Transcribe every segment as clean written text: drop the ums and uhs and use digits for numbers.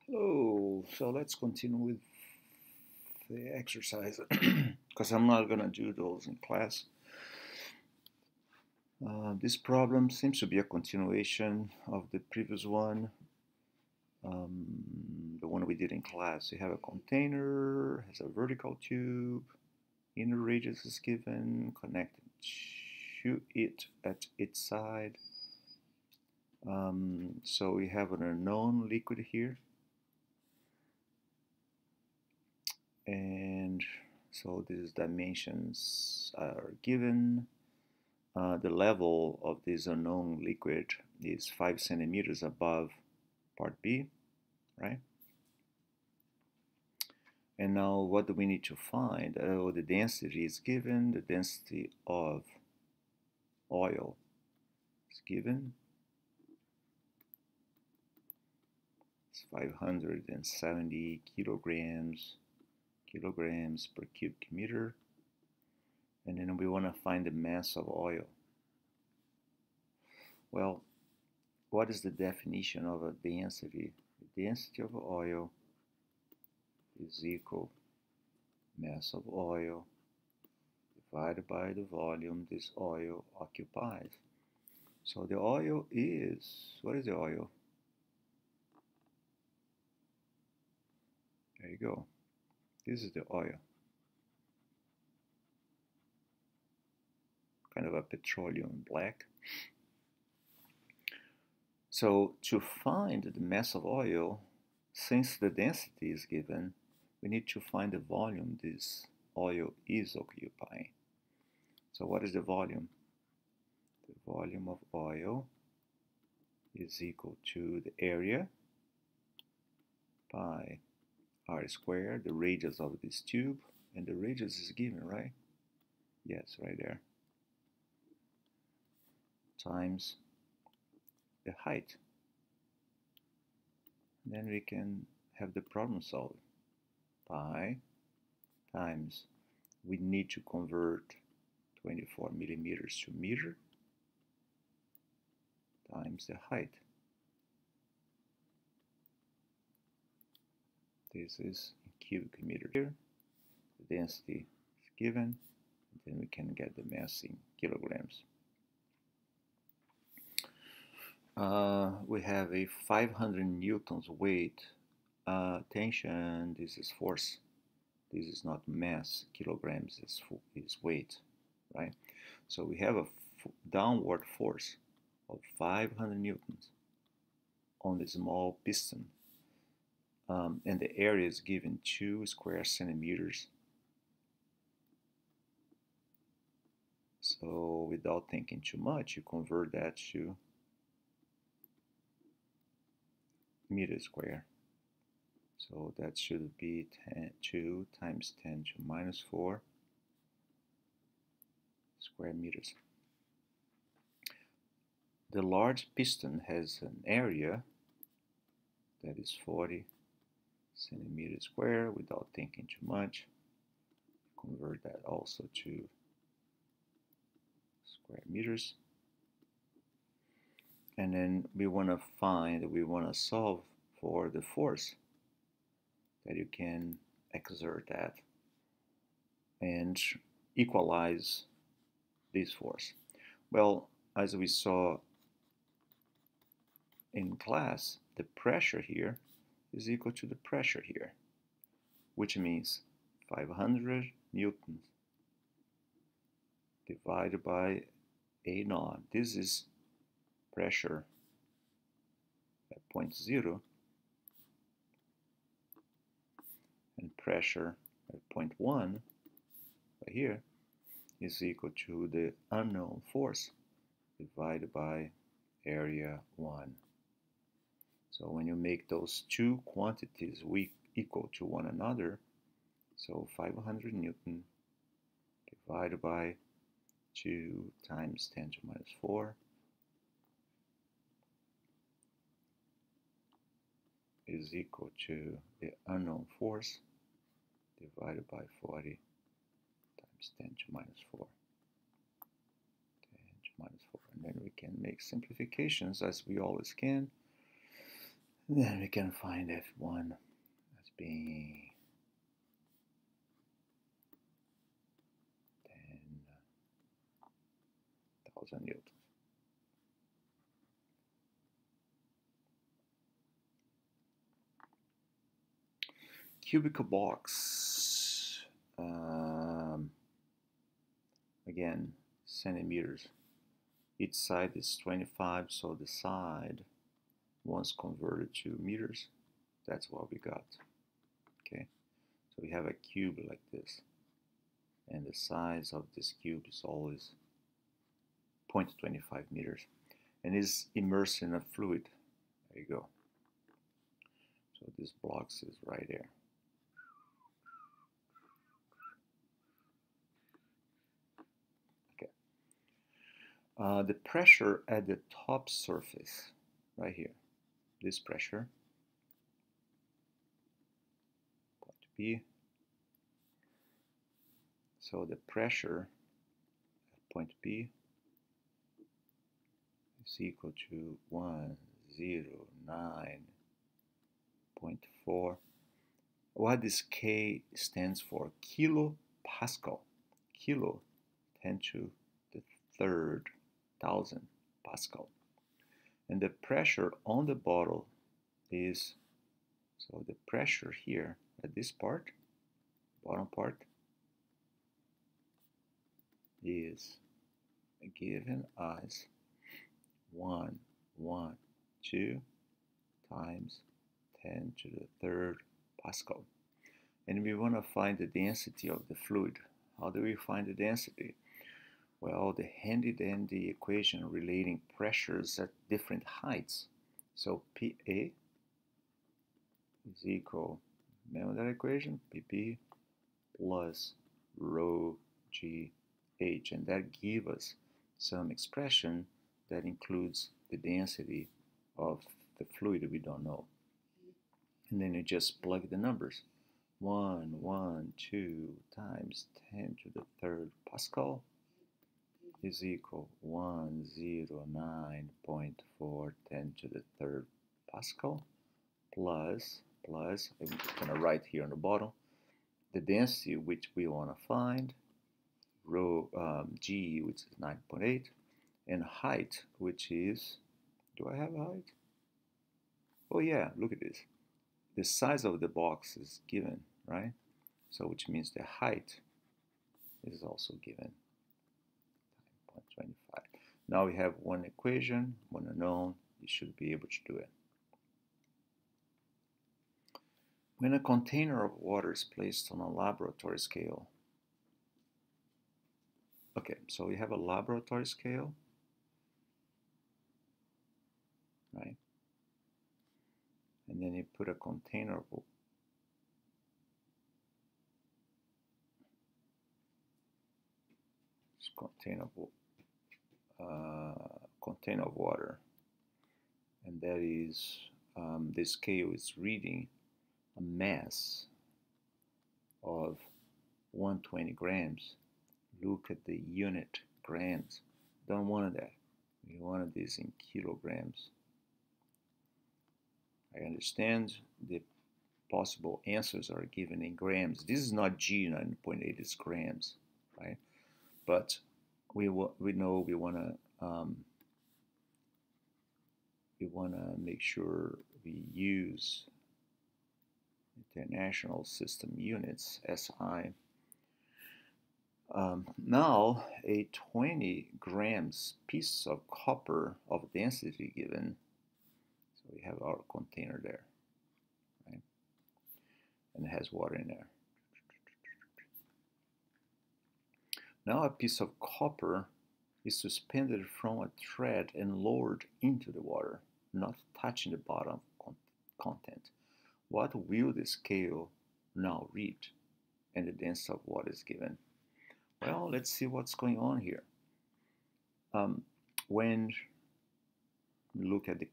Hello, so let's continue with the exercise because I'm not going to do those in class. This problem seems to be a continuation of the previous one, the one we did in class. You have a container, has a vertical tube, inner radius is given, connected to it at its side. So we have an unknown liquid here. And so these dimensions are given. The level of this unknown liquid is 5 centimeters above part B, right? And now what do we need to find? The density is given. The density of oil is given. It's 570 kilograms per cubic meter. And then we want to find the mass of oil. Well, what is the definition of a density? The density of oil is equal mass of oil divided by the volume this oil occupies. So the oil is, what is the oil? There you go. This is the oil. Kind of a petroleum black. So to find the mass of oil, since the density is given, we need to find the volume this oil is occupying. So what is the volume? The volume of oil is equal to the area by r squared, the radius of this tube, and the radius is given, right? Yes, right there. Times the height. Then we can have the problem solved. Pi times, we need to convert 24 millimeters to meter, times the height. This is in cubic meter here. The density is given. And then we can get the mass in kilograms. We have a 500 newtons weight. Tension, this is force. This is not mass. Kilograms is weight, right? So we have a downward force of 500 newtons on the small piston. And the area is given 2 square centimeters. So without thinking too much, you convert that to meter square. So that should be 2 times 10 to minus 4 square meters. The large piston has an area that is 40 centimeters square. Without thinking too much, convert that also to square meters. And then we want to solve for the force that you can exert that and equalize this force. Well, as we saw in class, the pressure here is equal to the pressure here, which means 500 newtons divided by A naught. This is pressure at point 0 and pressure at point 1 right here is equal to the unknown force divided by area 1. So when you make those two quantities equal to one another, so 500 Newton divided by 2 times 10 to minus 4 is equal to the unknown force divided by 40 times 10 to minus 4. 10 to minus 4. And then we can make simplifications as we always can. Then we can find F1 as being 10,000 newtons. Cubical box, again, centimeters. Each side is 25, so the side, once converted to meters, that's what we got. Okay, so we have a cube like this, and the size of this cube is always 0.25 meters, and is immersed in a fluid. There you go. So this box is right there. The pressure at the top surface, right here, this pressure, point P. So the pressure at point P is equal to 109.4. What this K stands for? Kilopascal. Kilo, 10 to the third thousand Pascal. And the pressure on the bottle is, so the pressure here at this part, bottom part, is given as 112 times 10 to the third Pascal. And we want to find the density of the fluid. How do we find the density? Well, the handy-dandy equation relating pressures at different heights. So PA is equal, remember that equation? PP plus rho GH. And that gives us some expression that includes the density of the fluid we don't know. And then you just plug the numbers. 112 times 10 to the third Pascal is equal 109.4 10 to the third Pascal plus, I'm going to write here on the bottom, the density which we want to find, rho G, which is 9.8, and height, which is, do I have a height? Oh yeah, look at this. The size of the box is given, right? So which means the height is also given. 9.25. Now we have one equation, one unknown. You should be able to do it. When a container of water is placed on a laboratory scale, okay, so we have a laboratory scale, right? And then you put a container of container of water, and that is the scale is reading a mass of 120 grams. Look at the unit grams. Don't want that. We wanted this in kilograms. I understand the possible answers are given in grams. This is not G 9.8, it's grams, right? But we know we want to make sure we use International System Units, SI. Now a 20 grams piece of copper of density given, so we have our container there, right? And it has water in there. Now a piece of copper is suspended from a thread and lowered into the water, not touching the bottom content. What will the scale now read? And the density of water is given. Well, let's see what's going on here. When we look at the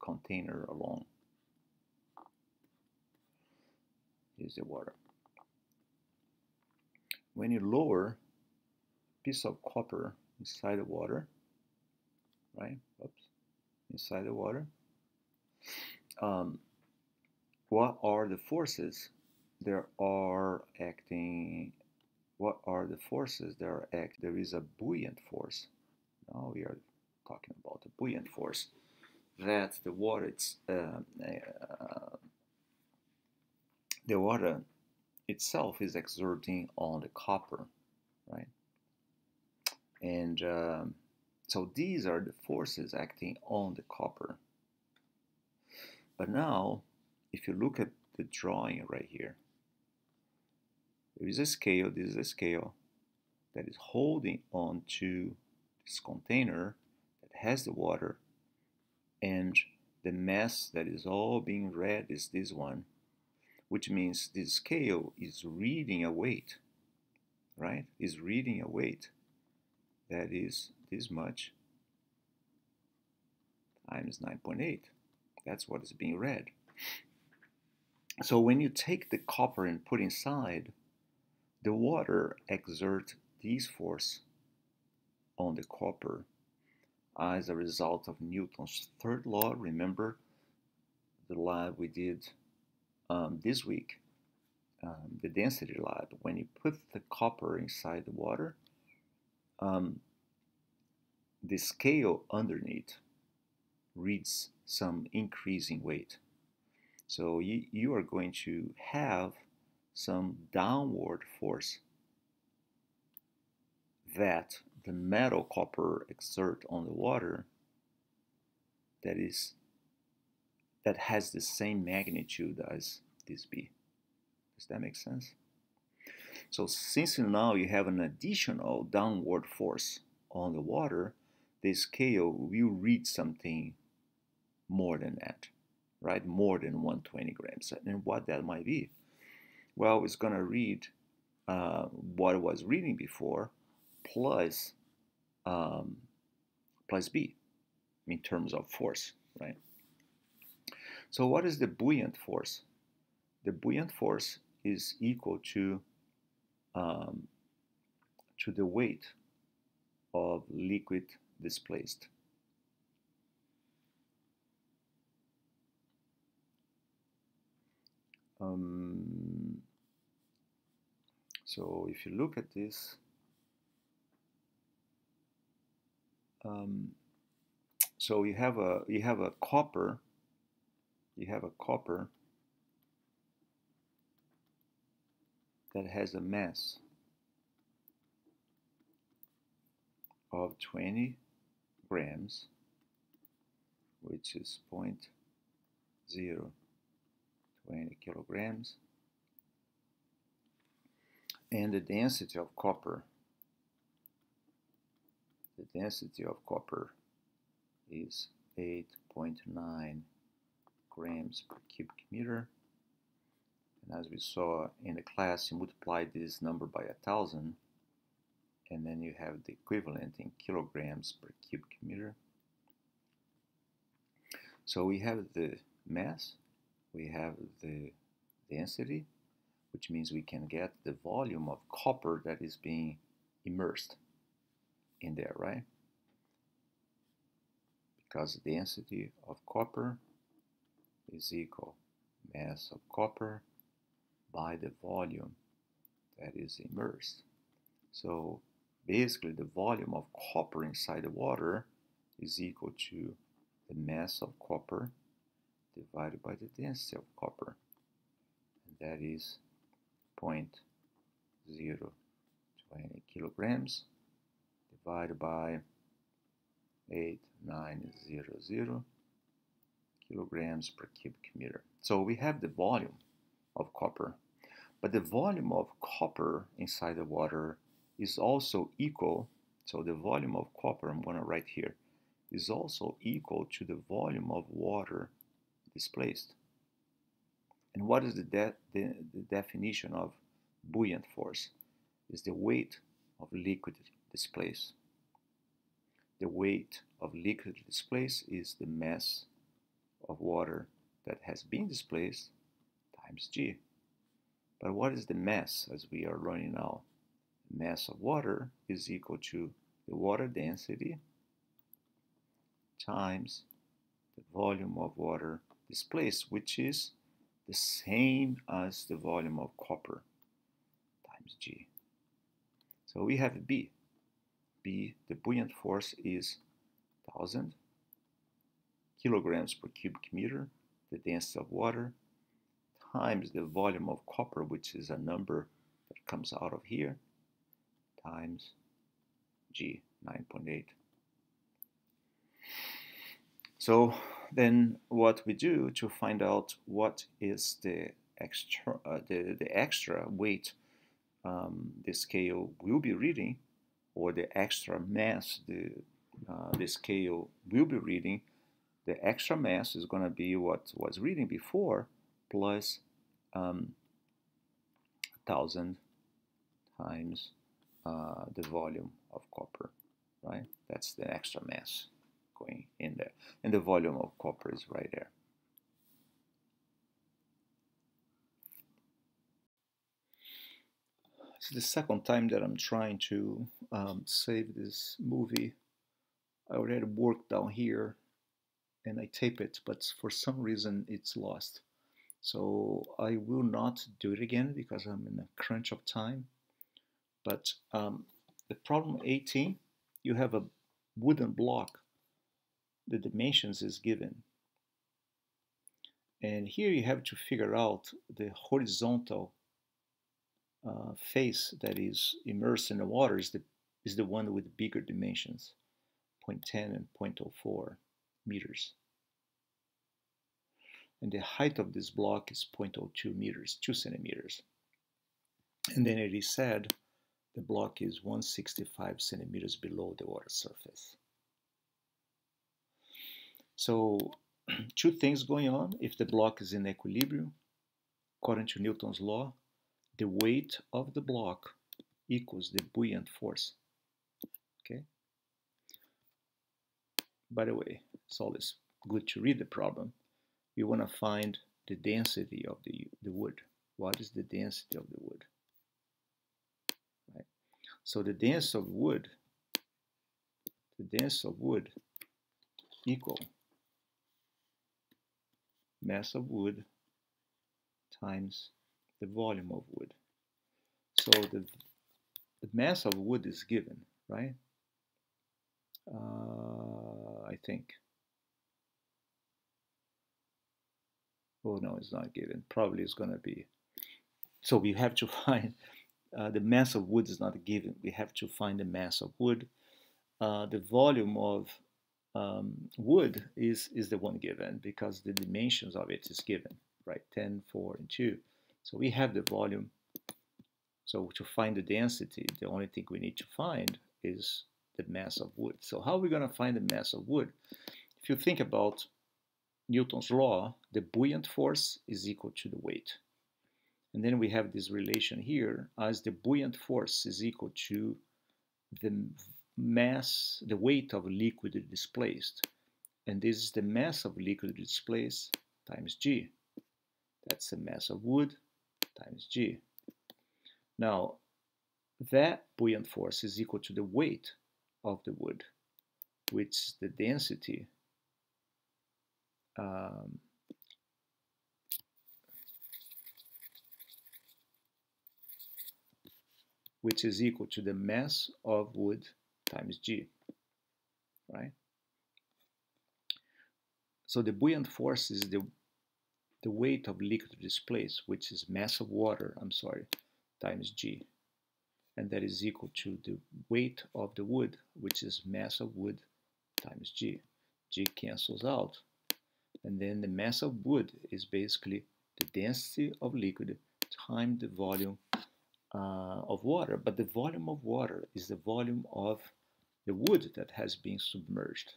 container alone, here's the water. When you lower a piece of copper inside the water, right? Oops, inside the water, Um, what are the forces that are acting? What are the forces that are acting? There is a buoyant force. Now we are talking about a buoyant force that the water itself is exerting on the copper, right? And so these are the forces acting on the copper. But now, if you look at the drawing right here, there is a scale, this is a scale that is holding on to this container that has the water, and the mass that is all being read is this one, which means this scale is reading a weight, right? Is reading a weight that is this much times 9.8. That's what is being read. So when you take the copper and put inside, the water exerts this force on the copper as a result of Newton's third law. Remember the lab we did this week, the density lab. When you put the copper inside the water, the scale underneath reads some increasing weight. So you are going to have some downward force that the metal copper exert on the water that has the same magnitude as this B. Does that make sense? So since now you have an additional downward force on the water, the scale will read something more than that, right? More than 120 grams. And what that might be? Well, it's going to read what it was reading before plus B in terms of force, right? So what is the buoyant force? The buoyant force is equal to the weight of liquid displaced. So if you look at this, so you have a copper that has a mass of 20 grams, which is 0.020 kilograms, and the density of copper is 8.9 grams per cubic meter. And as we saw in the class, you multiply this number by 1,000, and then you have the equivalent in kilograms per cubic meter. So we have the mass, we have the density, which means we can get the volume of copper that is being immersed in there, right? Because the density of copper is equal mass of copper by the volume that is immersed. So basically the volume of copper inside the water is equal to the mass of copper divided by the density of copper, and that is 0.020 kilograms divided by 8,900 kilograms per cubic meter. So we have the volume of copper, but the volume of copper inside the water is also equal. So the volume of copper, I'm going to write here, is also equal to the volume of water displaced. And what is the definition of buoyant force? Is the weight of liquid displaced. The weight of liquid displaced is the mass of water that has been displaced times G. But what is the mass, as we are learning now? The mass of water is equal to the water density times the volume of water displaced, which is the same as the volume of copper times G. So we have B. B, the buoyant force is 1,000 kilograms per cubic meter, the density of water, times the volume of copper, which is a number that comes out of here, times G, 9.8. So then what we do to find out what is the extra weight the scale will be reading, or the extra mass the scale will be reading, the extra mass is going to be what was reading before plus 1,000 times the volume of copper, right? That's the extra mass going in there. And the volume of copper is right there. It's the second time that I'm trying to save this movie. I already worked down here and I tape it, but for some reason it's lost. So I will not do it again because I'm in a crunch of time. But the problem 18, you have a wooden block. The dimensions is given. And here you have to figure out the horizontal face that is immersed in the water is the one with bigger dimensions, 0.10 and 0.04 meters. And the height of this block is 0.02 meters, 2 centimeters. And then it is said the block is 165 centimeters below the water surface. So two things going on. If the block is in equilibrium, according to Newton's law, the weight of the block equals the buoyant force. Okay. By the way, it's always good to read the problem. We want to find the density of the wood. What is the density of the wood? Right. So the density of wood equal mass of wood times the volume of wood. So the mass of wood is given, right? I think. Oh no, it's not given. Probably it's going to be. So we have to find the mass of wood is not given. We have to find the mass of wood. The volume of wood is the one given because the dimensions of it is given, right? 10, 4, and 2. So we have the volume. So to find the density, the only thing we need to find is the mass of wood. So how are we going to find the mass of wood? If you think about Newton's law, the buoyant force is equal to the weight. And then we have this relation here as the buoyant force is equal to the mass, the weight of liquid displaced. And this is the mass of liquid displaced times G. That's the mass of wood times G. Now, that buoyant force is equal to the weight of the wood, which is the density which is equal to the mass of wood times G, right? So the buoyant force is the weight of liquid displaced, which is mass of water, times G. And that is equal to the weight of the wood, which is mass of wood times G. G cancels out. And then the mass of wood is basically the density of liquid times the volume of water. But the volume of water is the volume of the wood that has been submerged.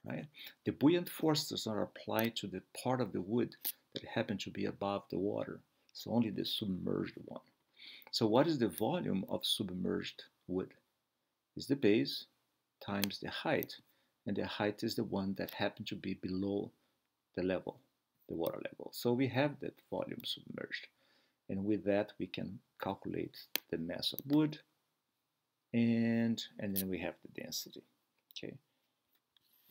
Right? The buoyant force does not apply to the part of the wood that happen to be above the water. It's only the submerged one. So what is the volume of submerged wood? Is the base times the height. And the height is the one that happened to be below the level, the water level. So we have that volume submerged. And with that, we can calculate the mass of wood. And then we have the density. Okay.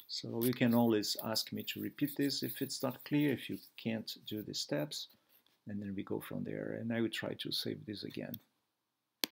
So you can always ask me to repeat this if it's not clear, if you can't do the steps, and then we go from there. And I will try to save this again.